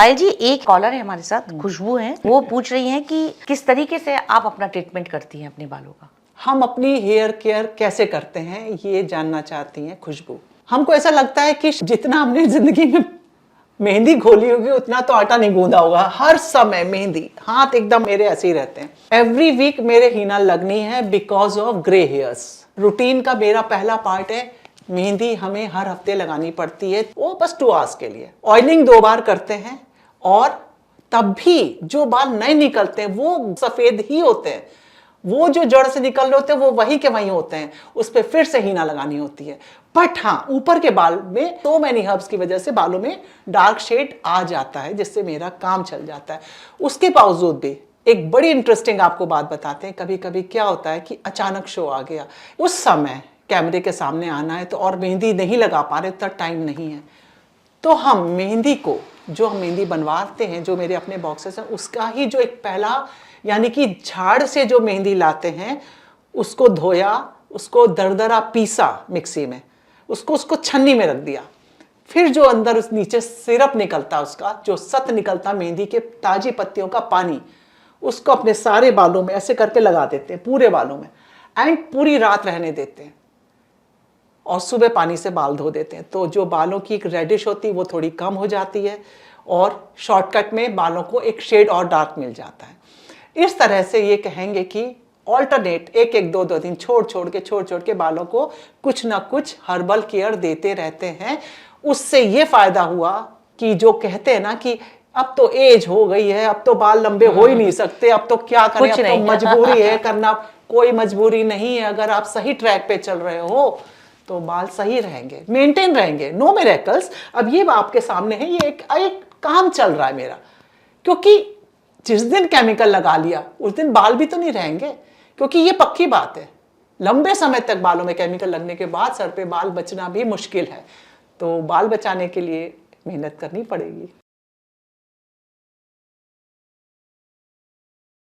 पायल जी, एक कॉलर है हमारे साथ, खुशबू हैं, वो पूछ रही हैं कि किस तरीके से आप अपना ट्रीटमेंट करती हैं अपने बालों का। हम अपनी हेयर केयर कैसे करते हैं ये जानना चाहती हैं खुशबू। हमको ऐसा लगता है कि जितना हमने जिंदगी में मेहंदी घोली होगी उतना तो आटा नहीं गूंदा होगा। हर समय मेहंदी, हाथ एकदम मेरे ऐसे ही रहते हैं। एवरी वीक मेरे हीना लगनी है because of grey hairs. Routine का मेरा पहला पार्ट है मेहंदी, हमें हर हफ्ते लगानी पड़ती है, वो बस 2 आवर्स के लिए। ऑयलिंग 2 बार करते हैं और तब भी जो बाल नहीं निकलते वो सफेद ही होते हैं। वो जो जड़ से निकल रहे होते हैं वो वही के वही होते हैं, उस पर फिर से हीना लगानी होती है। बट हाँ, ऊपर के बाल में तो मैनी हर्ब्स की वजह से बालों में डार्क शेड आ जाता है, जिससे मेरा काम चल जाता है। उसके बावजूद भी एक बड़ी इंटरेस्टिंग आपको बात बताते हैं। कभी कभी क्या होता है कि अचानक शो आ गया, उस समय कैमरे के सामने आना है तो और मेहंदी नहीं लगा पा रहे, उतना टाइम नहीं है, तो हम मेहंदी को, जो हम मेहंदी बनवाते हैं, जो मेरे अपने बॉक्सेस हैं, उसका ही जो एक पहला यानी कि झाड़ से जो मेहंदी लाते हैं उसको धोया, उसको दरदरा पीसा मिक्सी में, उसको छन्नी में रख दिया। फिर जो अंदर उस नीचे सिरप निकलता, उसका जो सत निकलता मेहंदी के ताजी पत्तियों का पानी, उसको अपने सारे बालों में ऐसे करके लगा देते हैं, पूरे बालों में, एंड पूरी रात रहने देते हैं और सुबह पानी से बाल धो देते हैं। तो जो बालों की एक रेडिश होती है वो थोड़ी कम हो जाती है और शॉर्टकट में बालों को एक शेड और डार्क मिल जाता है। इस तरह से ये कहेंगे कि ऑल्टरनेट एक एक दो दिन छोड़ छोड़ के बालों को कुछ ना कुछ हर्बल केयर देते रहते हैं। उससे ये फायदा हुआ कि जो कहते हैं ना कि अब तो एज हो गई है, अब तो बाल लंबे हो ही नहीं सकते, अब तो क्या करें, अब तो मजबूरी है करना। कोई मजबूरी नहीं है, अगर आप सही ट्रैक पे चल रहे हो तो बाल सही रहेंगे, मेंटेन रहेंगे। No miracles. अब ये आपके सामने है, ये एक काम चल रहा है मेरा, क्योंकि जिस दिन केमिकल लगा लिया उस दिन बाल भी तो नहीं रहेंगे, क्योंकि ये पक्की बात है, लंबे समय तक बालों में केमिकल लगने के बाद सर पे बाल बचना भी मुश्किल है। तो बाल बचाने के लिए मेहनत करनी पड़ेगी।